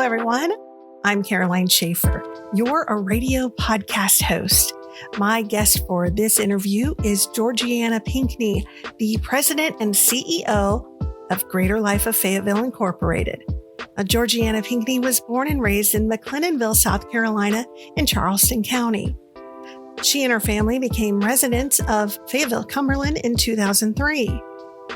Hello, everyone. I'm Caroline Schaefer, your ARRAYdio Podcast host. My guest for this interview is Georgeanna Pinkney, the president and CEO of Greater Life of Fayetteville, Incorporated. Georgeanna Pinkney was born and raised in McLennanville, South Carolina, in Charleston County. She and her family became residents of Fayetteville, Cumberland in 2003.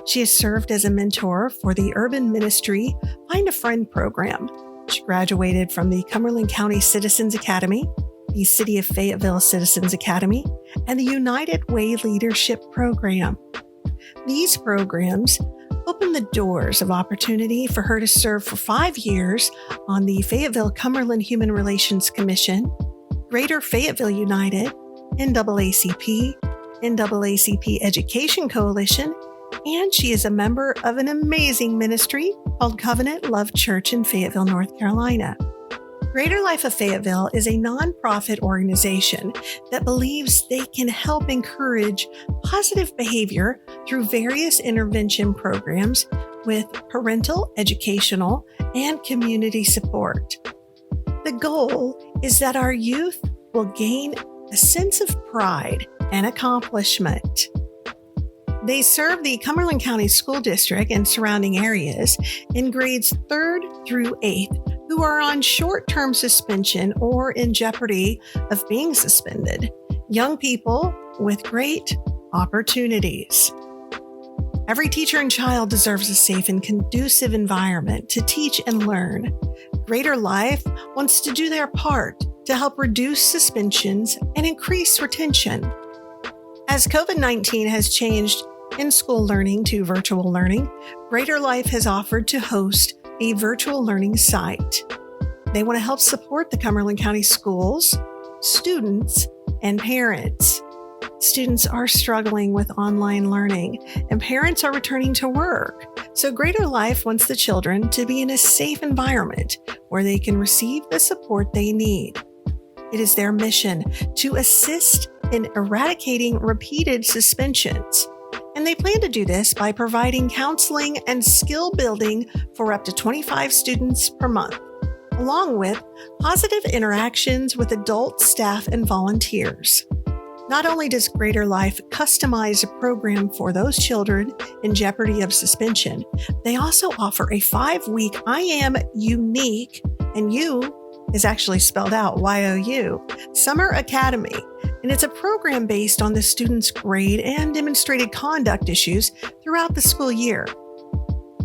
She has served as a mentor for the Urban Ministry Find a Friend program. She graduated from the Cumberland County Citizens Academy, the City of Fayetteville Citizens Academy, and the United Way Leadership Program. These programs opened the doors of opportunity for her to serve for 5 years on the Fayetteville Cumberland Human Relations Commission, Greater Fayetteville United, NAACP, NAACP Education Coalition, and she is a member of an amazing ministry called Covenant Love Church in Fayetteville, North Carolina. Greater Life of Fayetteville is a nonprofit organization that believes they can help encourage positive behavior through various intervention programs with parental, educational, and community support. The goal is that our youth will gain a sense of pride and accomplishment. They serve the Cumberland County School District and surrounding areas in grades 3rd through 8th who are on short-term suspension or in jeopardy of being suspended. Young people with great opportunities. Every teacher and child deserves a safe and conducive environment to teach and learn. Greater Life wants to do their part to help reduce suspensions and increase retention. As COVID-19 has changed in-school learning to virtual learning, Greater Life has offered to host a virtual learning site. They want to help support the Cumberland County Schools, students, and parents. Students are struggling with online learning, and parents are returning to work. So Greater Life wants the children to be in a safe environment where they can receive the support they need. It is their mission to assist in eradicating repeated suspensions. And they plan to do this by providing counseling and skill building for up to 25 students per month, along with positive interactions with adult staff and volunteers. Not only does Greater Life customize a program for those children in jeopardy of suspension, they also offer a 5-week I Am YOU-nique, and you is actually spelled out YOU, Summer Academy. And it's a program based on the student's grade and demonstrated conduct issues throughout the school year.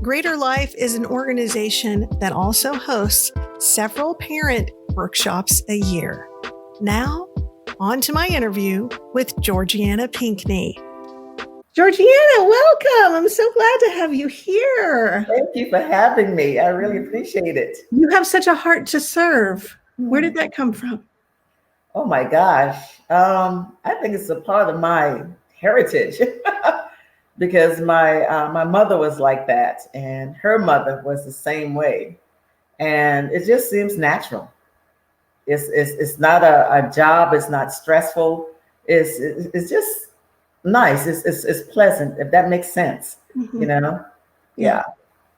Greater Life is an organization that also hosts several parent workshops a year. Now, on to my interview with Georgeanna Pinkney. Georgeanna, welcome. I'm so glad to have you here. Thank you for having me. I really appreciate it. You have such a heart to serve. Where did that come from? Oh my gosh. I think it's a part of my heritage because my mother was like that and her mother was the same way. And it just seems natural. It's not a job. It's not stressful. It's just nice. It's pleasant, if that makes sense. Mm-hmm. You know? Yeah.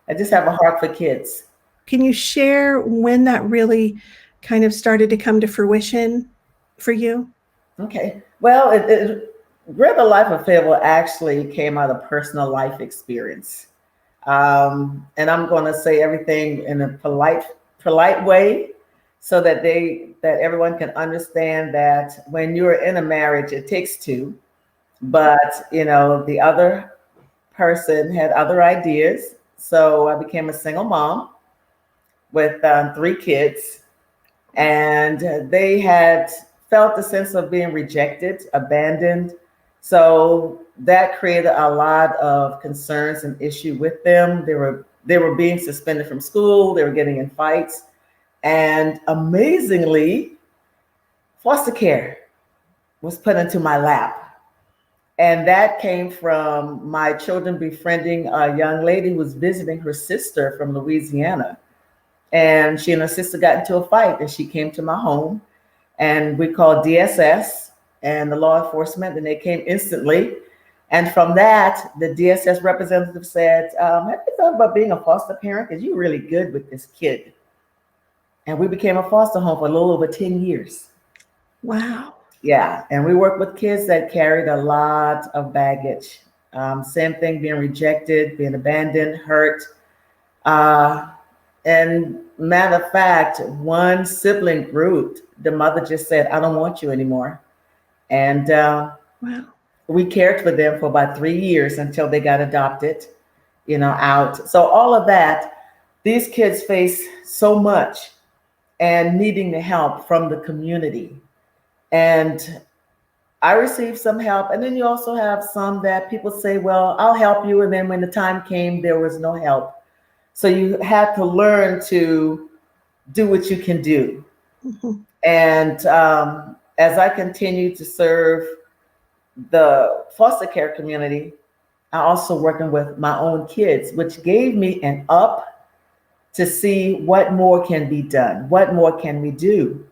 I just have a heart for kids. Can you share when that really kind of started to come to fruition for you? Okay. Well, Greater Life of Fayetteville actually came out of personal life experience. And I'm going to say everything in a polite way so that everyone can understand that when you're in a marriage, it takes two. But, you know, the other person had other ideas. So I became a single mom with 3 kids. And they had felt the sense of being rejected, abandoned. So that created a lot of concerns and issue with them. They were being suspended from school. They were getting in fights. And amazingly, foster care was put into my lap. And that came from my children befriending a young lady who was visiting her sister from Louisiana. And she and her sister got into a fight and she came to my home and we called DSS and the law enforcement and they came instantly. And from that, the DSS representative said, have you thought about being a foster parent? Because you're really good with this kid. And we became a foster home for a little over 10 years. Wow. Yeah. And we worked with kids that carried a lot of baggage. Same thing, being rejected, being abandoned, hurt. And matter of fact, one sibling group, the mother just said, I don't want you anymore. And Wow. we cared for them for about 3 years until they got adopted, out. So all of that, these kids face so much and needing the help from the community. And I received some help. And then you also have some that people say, well, I'll help you. And then when the time came, there was no help. So you had to learn to do what you can do. Mm-hmm. And as I continue to serve the foster care community, I also working with my own kids, which gave me an up to see what more can be done, what more can we do.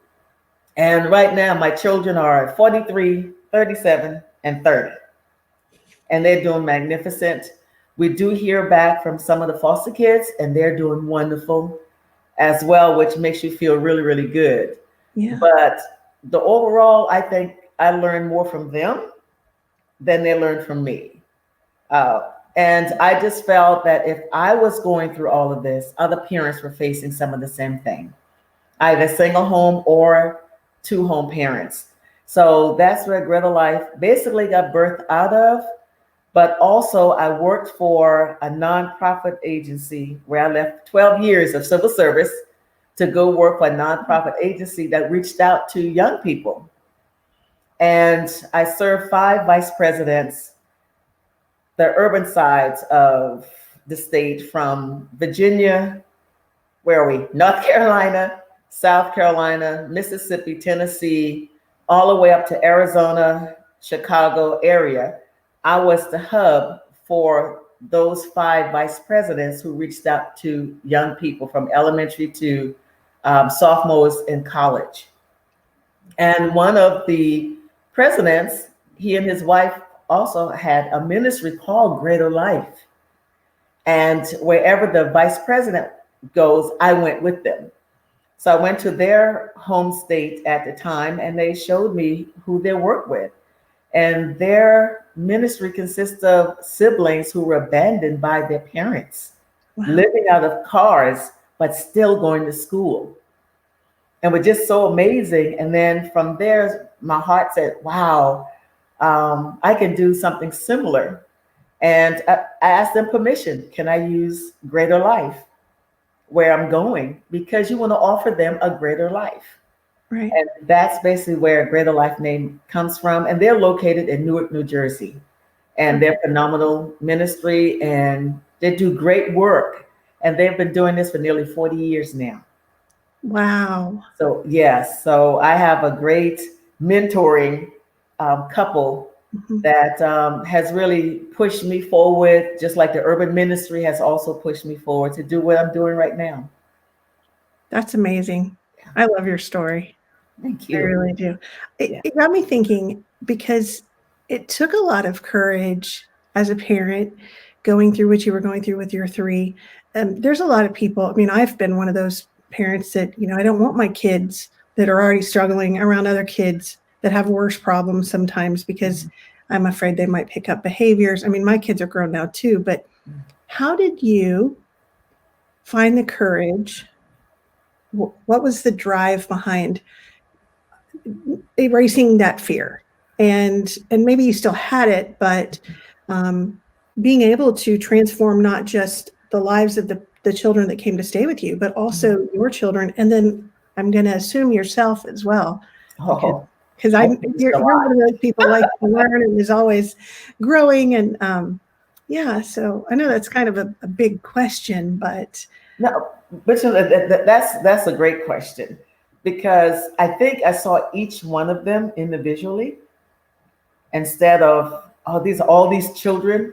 And right now, my children are 43, 37, and 30. And they're doing magnificent. We do hear back from some of the foster kids, and they're doing wonderful as well, which makes you feel really, really good. Yeah. But the overall, I think I learned more from them than they learned from me. And I just felt that if I was going through all of this, other parents were facing some of the same thing, either single home or 2-home parents. So that's where Greater Life basically got birthed out of. But also I worked for a nonprofit agency where I left 12 years of civil service to go work for a nonprofit agency that reached out to young people. And I served 5 vice presidents, the urban sides of the state, from Virginia, where are we? North Carolina, South Carolina, Mississippi, Tennessee, all the way up to Arizona, Chicago area. I was the hub for those 5 vice presidents who reached out to young people from elementary to sophomores in college. And one of the presidents, he and his wife also had a ministry called Greater Life. And wherever the vice president goes, I went with them. So I went to their home state at the time, and they showed me who they work with. And their ministry consists of siblings who were abandoned by their parents, wow, living out of cars, but still going to school. And were just so amazing. And then from there, my heart said, wow, I can do something similar. And I asked them permission. Can I use Greater Life where I'm going? Because you want to offer them a greater life. Right. And that's basically where Greater Life name comes from. And they're located in Newark, New Jersey. And they're phenomenal ministry, and they do great work. And they've been doing this for nearly 40 years now. Wow. So yes, so I have a great mentoring couple that has really pushed me forward, just like the urban ministry has also pushed me forward to do what I'm doing right now. That's amazing. Yeah. I love your story. Thank you. I really do. It got me thinking, because it took a lot of courage as a parent going through what you were going through with your 3. There's a lot of people. I mean, I've been one of those parents that, I don't want my kids that are already struggling around other kids that have worse problems sometimes, because I'm afraid they might pick up behaviors. I mean, my kids are grown now too, but how did you find the courage? What was the drive behind erasing that fear? And maybe you still had it, but being able to transform not just the lives of the children that came to stay with you, but also your children. And then I'm going to assume yourself as well. Because you're one of those people like to learn and is always growing. And so I know that's kind of a big question, but. No, but that's a great question, because I think I saw each one of them individually instead of all these children.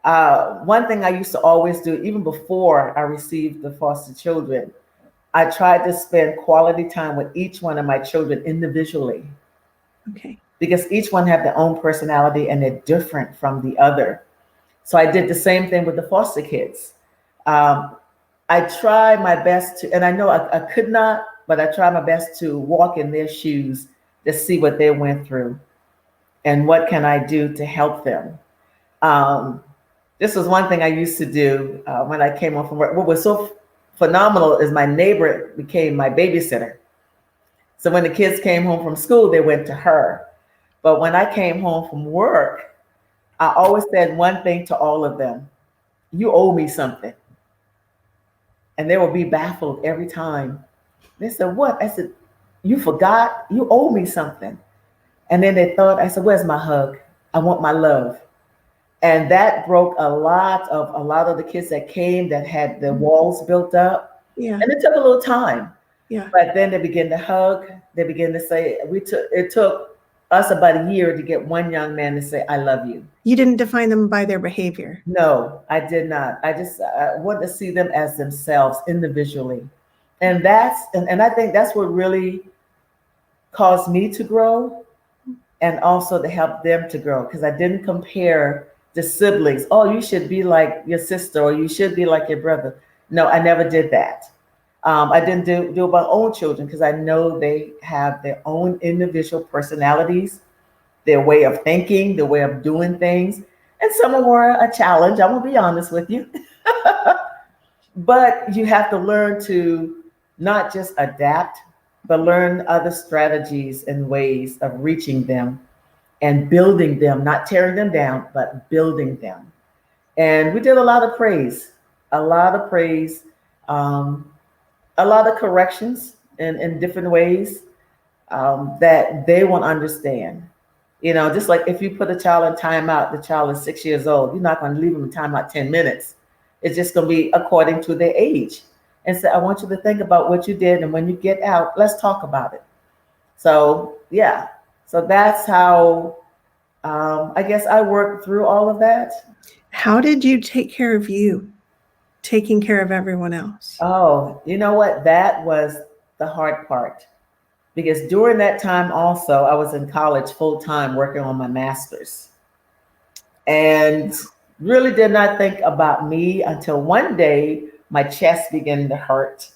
One thing I used to always do, even before I received the foster children, I tried to spend quality time with each one of my children individually. Okay. Because each one have their own personality and they're different from the other. So I did the same thing with the foster kids. I tried my best to, and I know I could not but I try my best to walk in their shoes to see what they went through and what can I do to help them. This was one thing I used to do when I came home from work. What was so phenomenal is my neighbor became my babysitter. So when the kids came home from school, they went to her. But when I came home from work, I always said one thing to all of them: you owe me something. And they would be baffled every time. They said, what? I said, you forgot? You owe me something. And then they thought, I said, where's my hug? I want my love. And that broke a lot of the kids that came that had the walls built up. Yeah. And it took a little time. Yeah. But then they began to hug. They began to say, it took us about a year to get one young man to say, I love you. You didn't define them by their behavior. No, I did not. I want to see them as themselves individually. And I think that's what really caused me to grow, and also to help them to grow, because I didn't compare the siblings. Oh, you should be like your sister, or you should be like your brother. No, I never did that. I didn't do my own children, because I know they have their own individual personalities, their way of thinking, their way of doing things. And some were a challenge, I'm gonna be honest with you. But you have to learn to not just adapt, but learn other strategies and ways of reaching them and building them, not tearing them down, but building them. And we did a lot of praise, a lot of corrections in different ways that they won't understand. You know, just like if you put a child in timeout, the child is 6 years old, you're not going to leave them in timeout 10 minutes. It's just going to be according to their age. And so I want you to think about what you did, and when you get out, let's talk about it. So yeah, so that's how I guess I worked through all of that. How did you take care of you, taking care of everyone else? Oh, you know what? That was the hard part, because during that time also, I was in college full time working on my master's, and really did not think about me until one day my chest began to hurt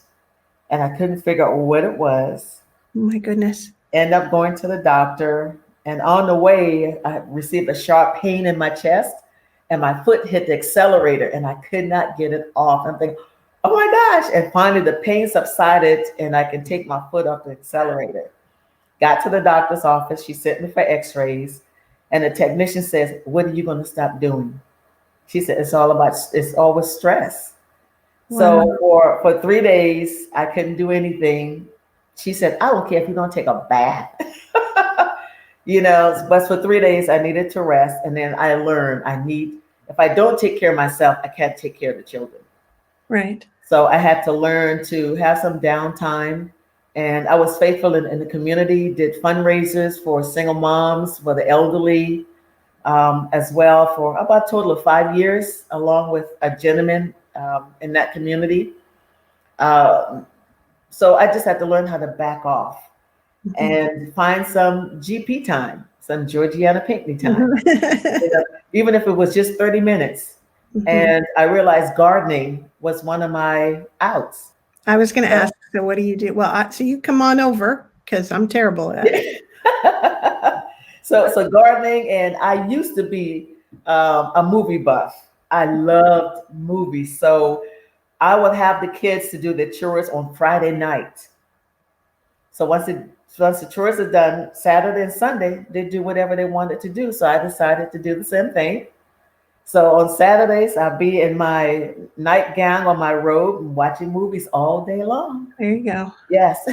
and I couldn't figure out what it was. Oh my goodness. End up going to the doctor, and on the way, I received a sharp pain in my chest, and my foot hit the accelerator and I could not get it off. I'm thinking, oh my gosh. And finally the pain subsided and I can take my foot off the accelerator. Got to the doctor's office. She sent me for x-rays, and the technician says, what are you going to stop doing? She said, it's always stress. Wow. So for 3 days, I couldn't do anything. She said, I don't care if you don't take a bath. You know, but for 3 days, I needed to rest. And then I learned if I don't take care of myself, I can't take care of the children. Right. So I had to learn to have some downtime. And I was faithful in the community, did fundraisers for single moms, for the elderly, as well, for about a total of 5 years, along with a gentleman in that community. So I just had to learn how to back off and find some GP time, some Georgeanna Pinckney time, even if it was just 30 minutes. And I realized gardening was one of my outs. I was going to ask, so what do you do? Well, so you come on over, because I'm terrible at it. So gardening, and I used to be a movie buff. I loved movies. So I would have the kids to do the chores on Friday night. So once the chores are done, Saturday and Sunday, they do whatever they wanted to do. So I decided to do the same thing. So on Saturdays, I'll be in my nightgown or my robe and watching movies all day long. There you go. Yes.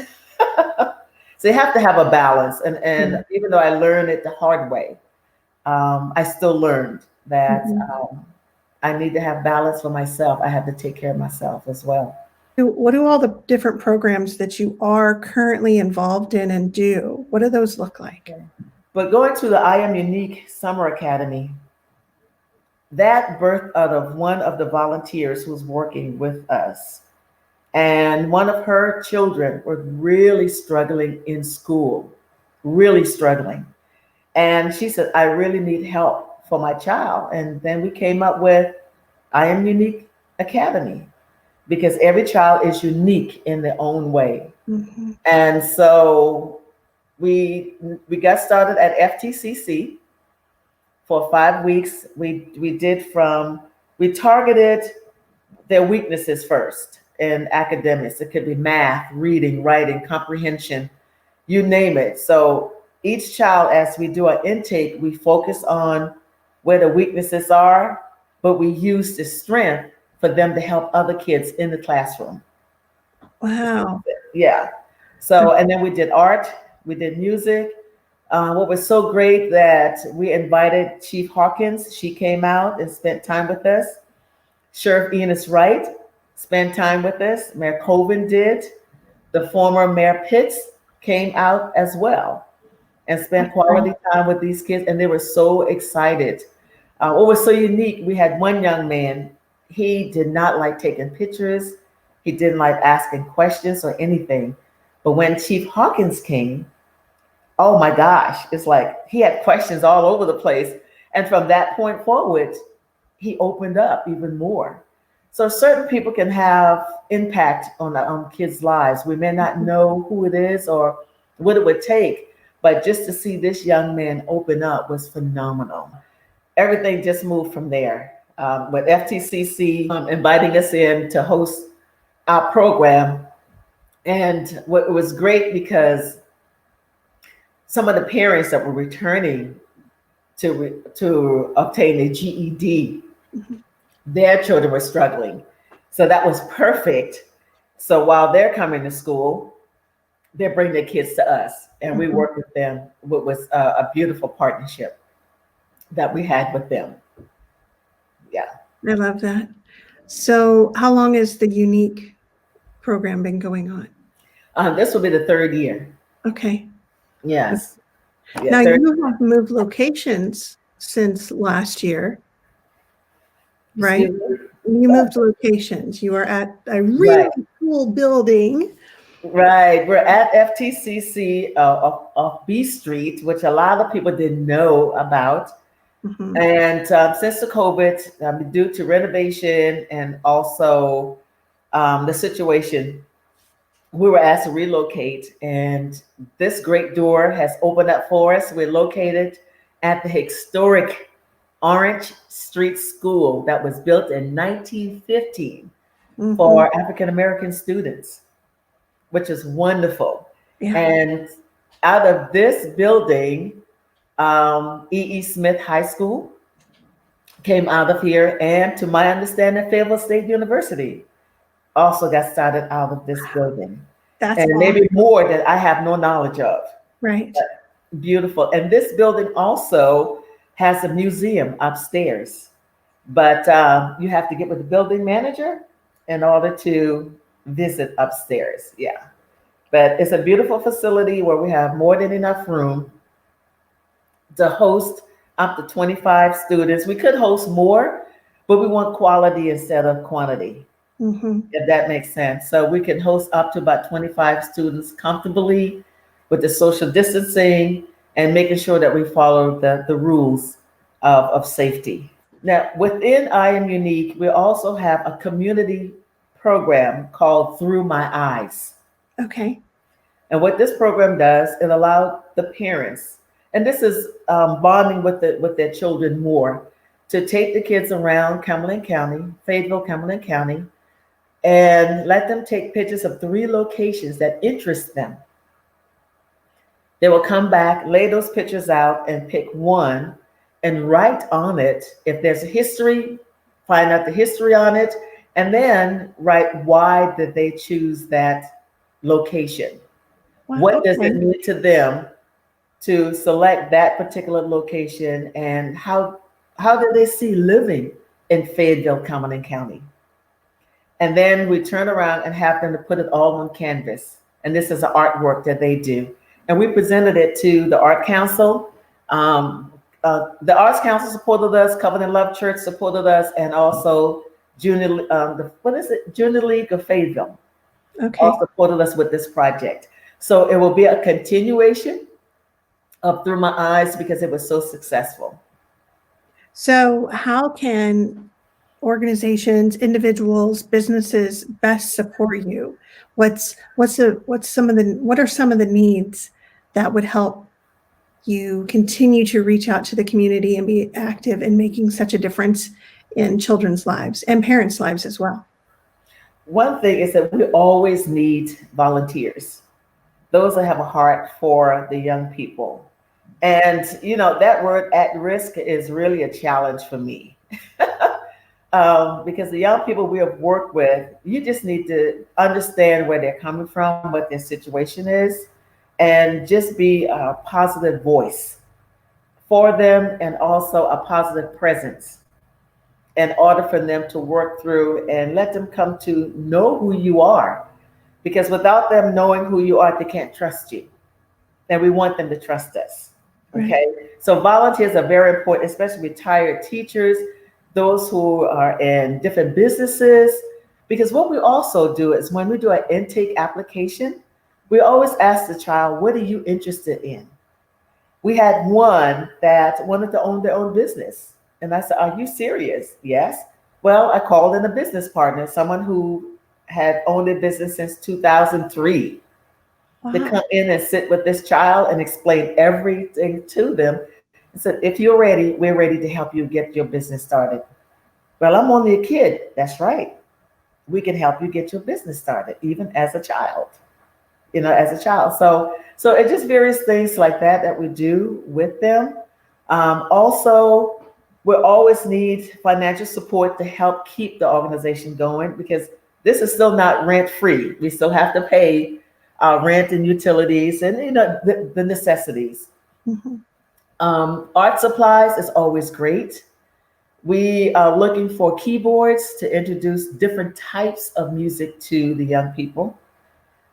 So you have to have a balance. And even though I learned it the hard way, I still learned that I need to have balance for myself. I have to take care of myself as well. What do all the different programs that you are currently involved in and do? What do those look like? But going to the YOU-nique Summer Academy, that birthed out of one of the volunteers who's working with us. And one of her children were really struggling in school, really struggling. And she said, I really need help for my child. And then we came up with YOU-nique Academy, because every child is unique in their own way. Mhm. And so we got started at FTCC for 5 weeks. We targeted their weaknesses first in academics. It could be math, reading, writing, comprehension, you name it. So each child, as we do our intake, we focus on where the weaknesses are, but we use the strength for them to help other kids in the classroom. Wow. Yeah. So, and then we did art, we did music. What was so great that we invited Chief Hawkins. She came out and spent time with us. Sheriff Enos Wright spent time with us. Mayor Colvin did. The former Mayor Pitts came out as well and spent quality time with these kids, and they were so excited. What was so unique, we had one young man, he did not like taking pictures. He didn't like asking questions or anything. But when Chief Hawkins came, oh my gosh, it's like he had questions all over the place. And from that point forward, he opened up even more. So certain people can have impact on kids' lives. We may not know who it is or what it would take, but just to see this young man open up was phenomenal. Everything just moved from there. With FTCC inviting us in to host our program. And what was great because some of the parents that were returning to obtain a GED, their children were struggling. So that was perfect. So while they're coming to school, they bring their kids to us and we work with them. It was a beautiful partnership that we had with them. Yeah. I love that. So how long has the YOU-nique program been going on? This will be the third year. Okay. Yes. Yeah, now you have moved locations since last year, right? You moved locations. You are at a really cool building. Right. We're at FTCC off B Street, which a lot of people didn't know about. And since the COVID, due to renovation and also the situation, we were asked to relocate. And this great door has opened up for us. We're located at the historic Orange Street School that was built in 1915 for African-American students, which is wonderful. Yeah. And out of this building, E.E. Smith High School came out of here, and to my understanding, Fayetteville State University also got started out of this building. That's and maybe more that I have no knowledge of. Right. But beautiful. And this building also has a museum upstairs, but you have to get with the building manager in order to visit upstairs. Yeah. But it's a beautiful facility where we have more than enough room to host up to 25 students. We could host more, but we want quality instead of quantity, if that makes sense. So we can host up to about 25 students comfortably with the social distancing and making sure that we follow the rules of safety. Now, within I Am YOU-nique, we also have a community program called Through My Eyes. Okay. And what this program does, it allows the parents, and this is bonding with their children more, to take the kids around Cumberland County, Fayetteville, Cumberland County, and let them take pictures of 3 locations that interest them. They will come back, lay those pictures out, and pick one and write on it. If there's a history, find out the history on it, and then write why did they choose that location. Wow, what does it mean to them to select that particular location, and how do they see living in Fayetteville, Cumberland County? And then we turn around and have them to put it all on canvas. And this is an artwork that they do. And we presented it to the Art Council. The Arts Council supported us, Covenant Love Church supported us, and also Junior League of Fayetteville all supported us with this project. So it will be a continuation of Through My Eyes because it was so successful. So how can organizations, individuals, businesses best support you? What are some of the needs that would help you continue to reach out to the community and be active in making such a difference in children's lives and parents' lives as well? One thing is that we always need volunteers, those that have a heart for the young people. And, that word at risk is really a challenge for me. Because the young people we have worked with, you just need to understand where they're coming from, what their situation is, and just be a positive voice for them and also a positive presence in order for them to work through and let them come to know who you are. Because without them knowing who you are, they can't trust you. And we want them to trust us. Okay. Right. So volunteers are very important, especially retired teachers, those who are in different businesses. Because what we also do is when we do an intake application, we always ask the child, what are you interested in? We had one that wanted to own their own business. And I said, are you serious? Yes. Well, I called in a business partner, someone who had owned a business since 2003. Wow. To come in and sit with this child and explain everything to them. I said, if you're ready, we're ready to help you get your business started. Well, I'm only a kid. That's right. We can help you get your business started, even as a child. So it's just various things like that we do with them. Also, we always need financial support to help keep the organization going, because this is still not rent free. We still have to pay rent and utilities and the necessities. Mm-hmm. Art supplies is always great. We are looking for keyboards to introduce different types of music to the young people.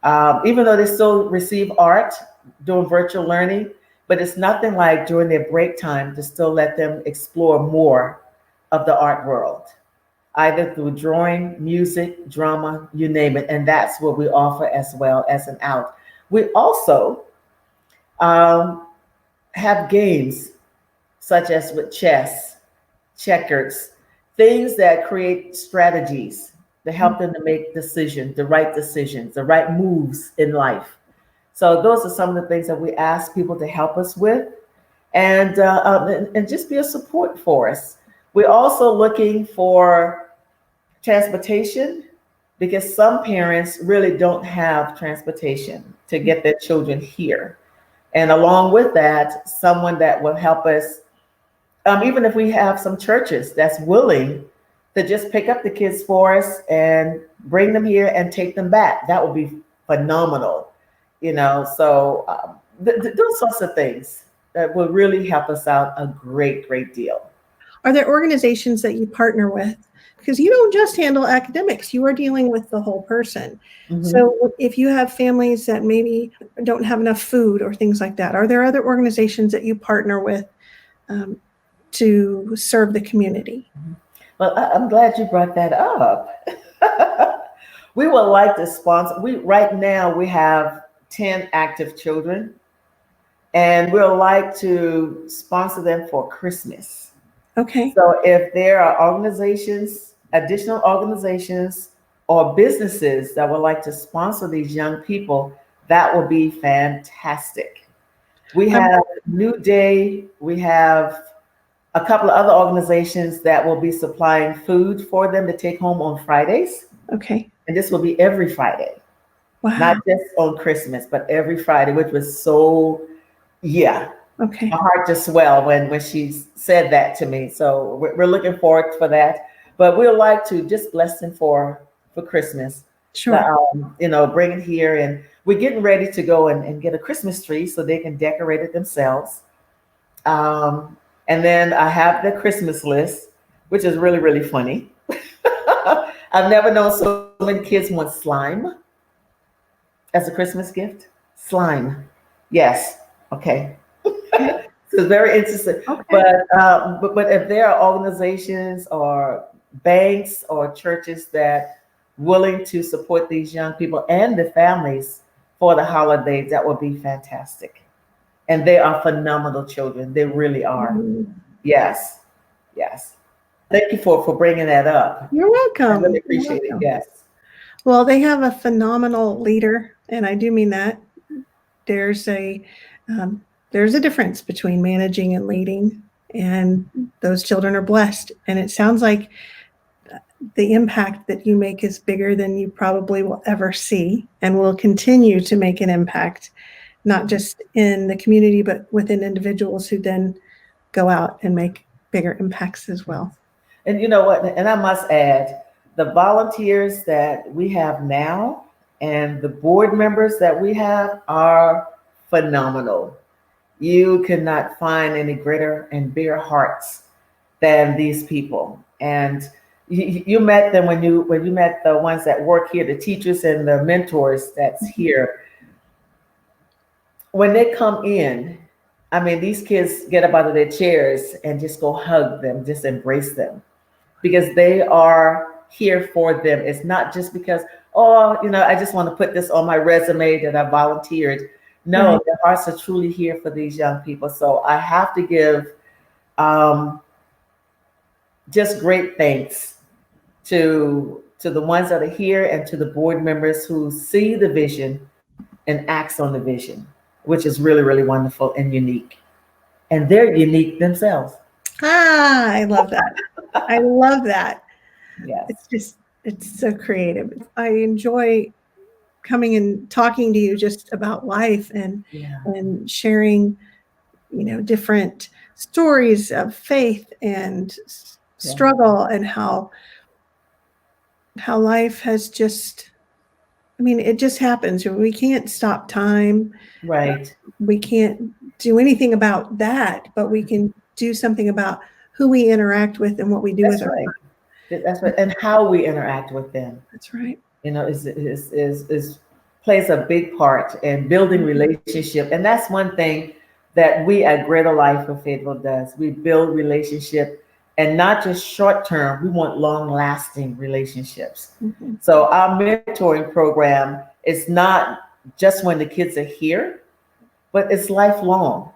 Even though they still receive art during virtual learning, but it's nothing like during their break time to still let them explore more of the art world, either through drawing, music, drama, you name it. And that's what we offer as well as an out. We also have games such as with chess, checkers, things that create strategies to help them to make decisions, the right moves in life. So those are some of the things that we ask people to help us with, and just be a support for us. We're also looking for transportation, because some parents really don't have transportation to get their children here. And along with that, someone that will help us, even if we have some churches that's willing to just pick up the kids for us and bring them here and take them back. That would be phenomenal. So those sorts of things that will really help us out a great, great deal. Are there organizations that you partner with? Because you don't just handle academics, you are dealing with the whole person. Mm-hmm. So if you have families that maybe don't have enough food or things like that, are there other organizations that you partner with to serve the community? Well, I'm glad you brought that up. We would like to sponsor. Right now we have 10 active children, and we'd like to sponsor them for Christmas. Okay. So if there are additional organizations or businesses that would like to sponsor these young people, that would be fantastic. We have New Day. We have a couple of other organizations that will be supplying food for them to take home on Fridays. Okay. And this will be every Friday. Wow. Not just on Christmas, but every Friday, which was so, okay. My heart just swelled when she said that to me. So we're looking forward for that. But we'd like to just bless them for Christmas. Sure. Bring it here. And we're getting ready to go and get a Christmas tree so they can decorate it themselves. And then I have the Christmas list, which is really, really funny. I've never known so many kids want slime as a Christmas gift. Slime. Yes. Okay. So it's very interesting. Okay. But if there are organizations or banks or churches that willing to support these young people and the families for the holidays, that would be fantastic. And they are phenomenal children. They really are. Mm-hmm. Yes. Thank you for bringing that up. You're welcome. I really appreciate it. Yes. Well, they have a phenomenal leader, and I do mean that. There's a difference between managing and leading, and those children are blessed. And it sounds like the impact that you make is bigger than you probably will ever see, and will continue to make an impact, not just in the community, but within individuals who then go out and make bigger impacts as well. And you know what? And I must add, the volunteers that we have now and the board members that we have are phenomenal. You cannot find any greater and bigger hearts than these people. And you met them when you met the ones that work here, the teachers and the mentors that's here. When they come in, I mean, these kids get up out of their chairs and just go hug them, just embrace them, because they are here for them. It's not just because, I just want to put this on my resume that I volunteered. No, Right. Their hearts are truly here for these young people. So I have to give just great thanks to the ones that are here and to the board members who see the vision and acts on the vision, which is really, really wonderful and unique. And they're unique themselves. I love that. I love that. Yes. It's so creative. I enjoy coming and talking to you just about life and sharing, different stories of faith and struggle, and how life has just, it just happens. We can't stop time. Right. We can't do anything about that, but we can do something about who we interact with and what we do with our life. That's right. And how we interact with them. That's right. Is plays a big part in building relationship. And that's one thing that we at Greater Life of Fayetteville does. We build relationship, and not just short term. We want long lasting relationships. Mm-hmm. So our mentoring program is not just when the kids are here, but it's lifelong.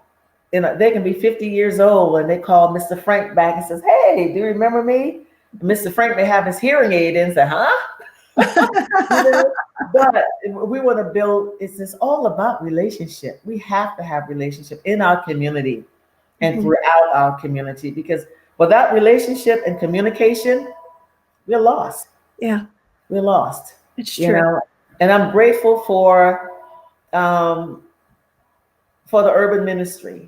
They can be 50 years old and they call Mr. Frank back and says, "Hey, do you remember me?" Mr. Frank may have his hearing aid in and say, "Huh?" But we want to build, it's all about relationship. We have to have relationship in our community and throughout our community, because without relationship and communication, we're lost. Yeah. We're lost. It's true. And I'm grateful for the urban ministry,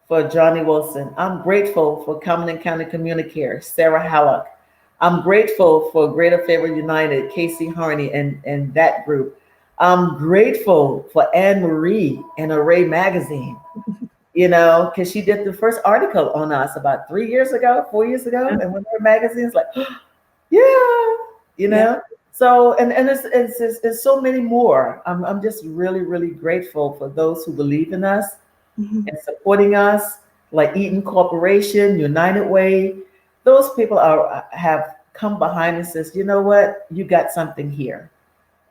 for Johnny Wilson. I'm grateful for Cumberland County Communicare, Sarah Hallock. I'm grateful for Greater Fayetteville United, Casey Harney and that group. I'm grateful for Anne Marie and Array magazine, because she did the first article on us about 4 years ago, and when her magazine's like, So and it's so many more. I'm just really, really grateful for those who believe in us and supporting us, like Eaton Corporation, United Way. Those people have come behind and says, "You know what, you got something here."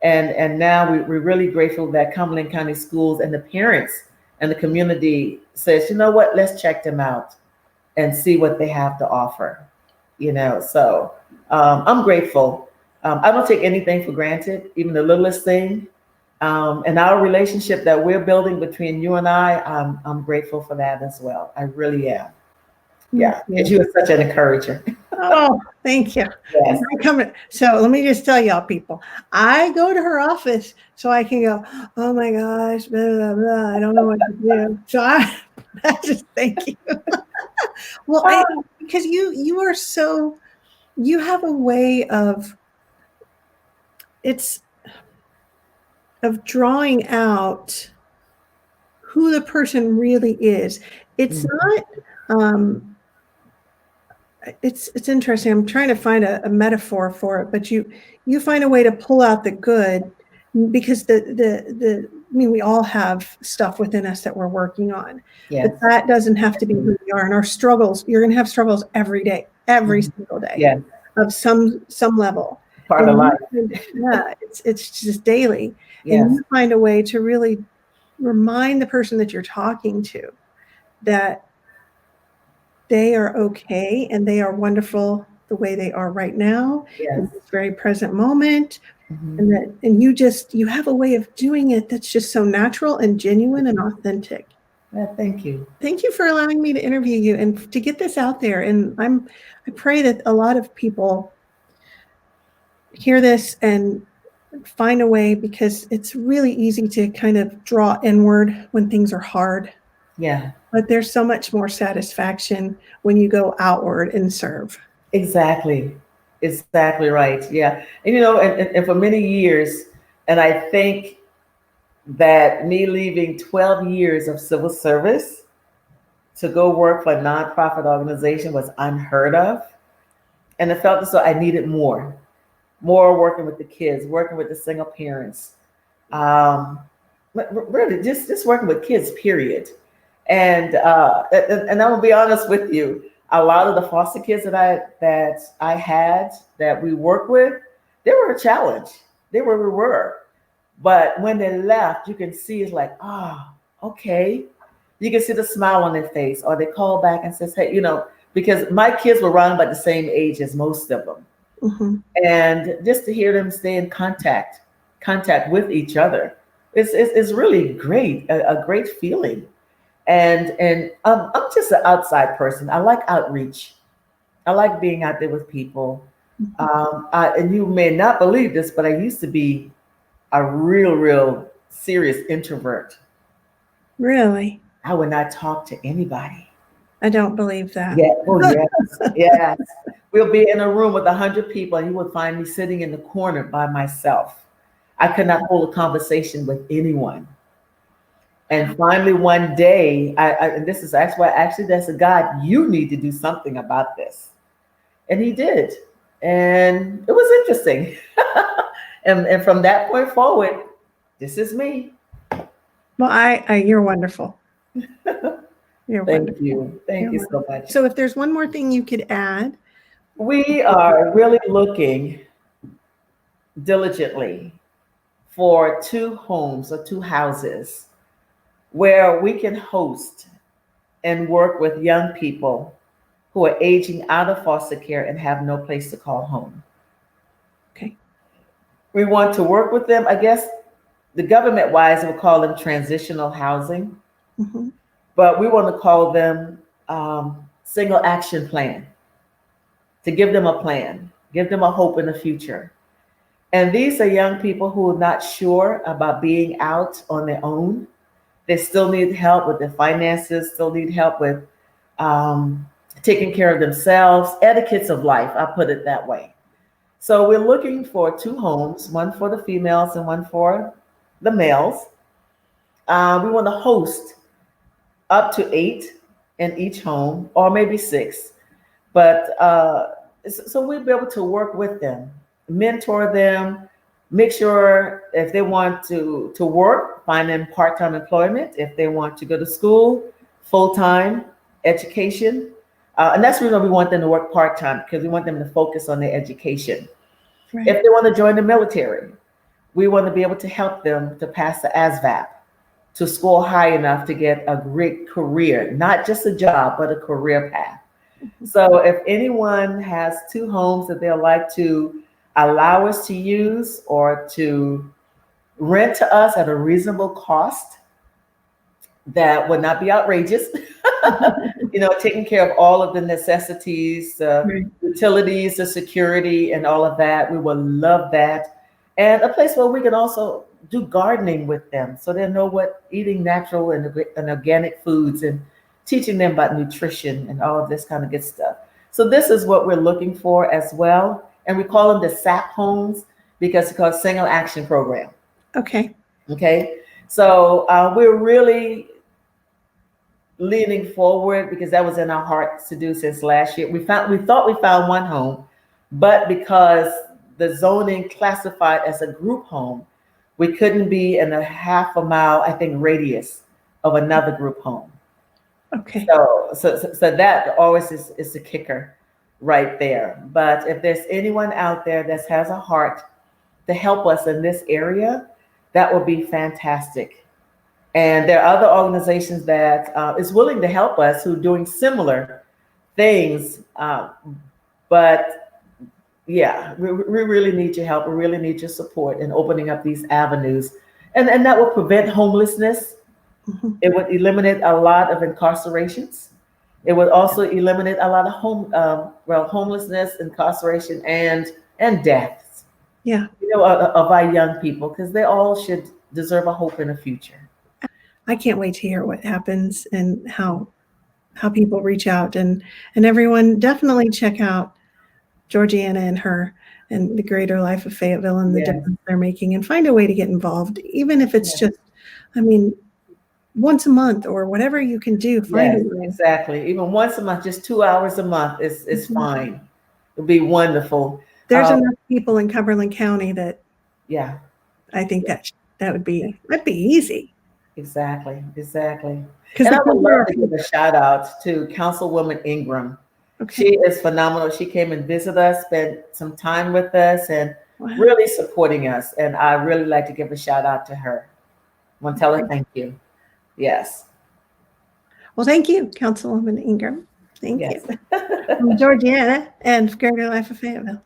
And now we're really grateful that Cumberland County Schools and the parents and the community says, "You know what, let's check them out and see what they have to offer." So I'm grateful. I don't take anything for granted, even the littlest thing. And our relationship that we're building between you and I'm grateful for that as well. I really am. Yeah, because you are such an encourager. Oh, thank you. Yes. So let me just tell y'all, people, I go to her office so I can go, "Oh my gosh, blah, blah, blah. I don't know what to do." So I just thank you. Well, because you are so, you have a way of drawing out who the person really is. It's not, it's interesting. I'm trying to find a metaphor for it, but you find a way to pull out the good, because we all have stuff within us that we're working on. Yes. But that doesn't have to be who we are. And our struggles, you're going to have struggles every day, every single day, of some level. Part of life. Yeah, it's just daily. Yes. And you find a way to really remind the person that you're talking to that they are okay and they are wonderful the way they are right now Yes. in this very present moment. Mm-hmm. And you have a way of doing it that's just so natural and genuine and authentic. Yeah, thank you. Thank you for allowing me to interview you and to get this out there. And I pray that a lot of people hear this and find a way, because it's really easy to kind of draw inward when things are hard. Yeah. But there's so much more satisfaction when you go outward and serve. Exactly. Exactly right. Yeah. And and for many years, and I think that me leaving 12 years of civil service to go work for a nonprofit organization was unheard of. And it felt as though I needed more working with the kids, working with the single parents. Really just working with kids, period. And I'm gonna be honest with you, a lot of the foster kids that I had that we worked with, they were a challenge. They were we were. But when they left, you can see it's like, okay. You can see the smile on their face, or they call back and says, hey, because my kids were around about the same age as most of them. Mm-hmm. And just to hear them stay in contact with each other, it's really great, a great feeling. And I'm just an outside person. I like outreach. I like being out there with people. Mm-hmm. And you may not believe this, but I used to be a real serious introvert. Really? I would not talk to anybody. I don't believe that. Yeah. Oh, yes. Yes. We'll be in a room with 100 people and you would find me sitting in the corner by myself. I could not hold a conversation with anyone. And finally, one day, and this is actually that's a God, you need to do something about this. And he did. And it was interesting. and from that point forward, this is me. Well, you're wonderful. You're Thank wonderful. you. Thank you so much. So if there's one more thing you could add. We are really looking diligently for 2 homes or 2 houses where we can host and work with young people who are aging out of foster care and have no place to call home. Okay. We want to work with them. I guess the government-wise will call them transitional housing, Mm-hmm. but we want to call them single action plan, to give them a plan, give them a hope in the future. And these are young people who are not sure about being out on their own. They still need help with their finances, still need help with taking care of themselves, etiquettes of life, I'll put it that way. So we're looking for 2 homes, one for the females and one for the males. We want to host up to 8 in each home, or maybe 6. But so we'll be able to work with them, mentor them, make sure if they want to work, find them part-time employment. If they want to go to school, full-time education. And that's the reason we want them to work part-time, because we want them to focus on their education. Right. If they want to join the military, we want to be able to help them to pass the ASVAB, to score high enough to get a great career, not just a job, but a career path. So if anyone has 2 homes that they'd like to allow us to use or to rent to us at a reasonable cost that would not be outrageous, taking care of all of the necessities, Right. utilities, the security and all of that, we would love that. And a place where we can also do gardening with them so they know what eating natural and organic foods, and teaching them about nutrition and all of this kind of good stuff. So this is what we're looking for as well. And we call them the SAP homes because it's called Single Action Program. Okay. Okay. So we're really leaning forward because that was in our hearts to do since last year. We thought we found 1 home, but because the zoning classified as a group home, we couldn't be in a half a mile, I think, radius of another group home. Okay. So that always is the kicker right there. But if there's anyone out there that has a heart to help us in this area, that would be fantastic. And there are other organizations that is willing to help us who are doing similar things. But yeah, we really need your help. We really need your support in opening up these avenues. And that will prevent homelessness. Mm-hmm. It would eliminate a lot of incarcerations. It would also eliminate a lot of homelessness, incarceration, and deaths. Yeah. Of our young people, because they all should deserve a hope in the future. I can't wait to hear what happens and how people reach out, and everyone definitely check out Georgeanna and the greater life of Fayetteville and the difference they're making, and find a way to get involved, even if it's just, once a month or whatever you can do. Exactly. Even once a month, just 2 hours a month is fine. It'd be wonderful. There's enough people in Cumberland County that, I think that would be easy. Exactly. And I would love to give a shout out to Councilwoman Ingram. Okay. She is phenomenal. She came and visited us, spent some time with us, and really supporting us. And I really like to give a shout out to her. I want to tell her thank you. Yes. Well, thank you, Councilwoman Ingram. Thank you. From Georgeanna and Greater Life of Fayetteville.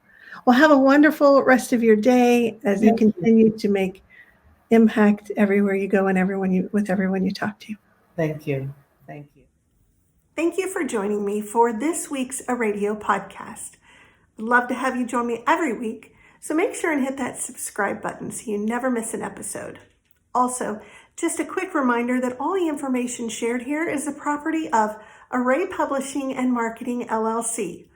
Well, have a wonderful rest of your day as you continue to make impact everywhere you go and with everyone you talk to. Thank you. Thank you for joining me for this week's ARRAYdio Podcast. I'd love to have you join me every week, so make sure and hit that subscribe button so you never miss an episode. Also, just a quick reminder that all the information shared here is the property of Array Publishing and Marketing, LLC.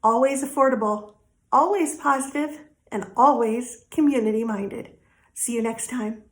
Always affordable, always positive, and always community-minded. See you next time.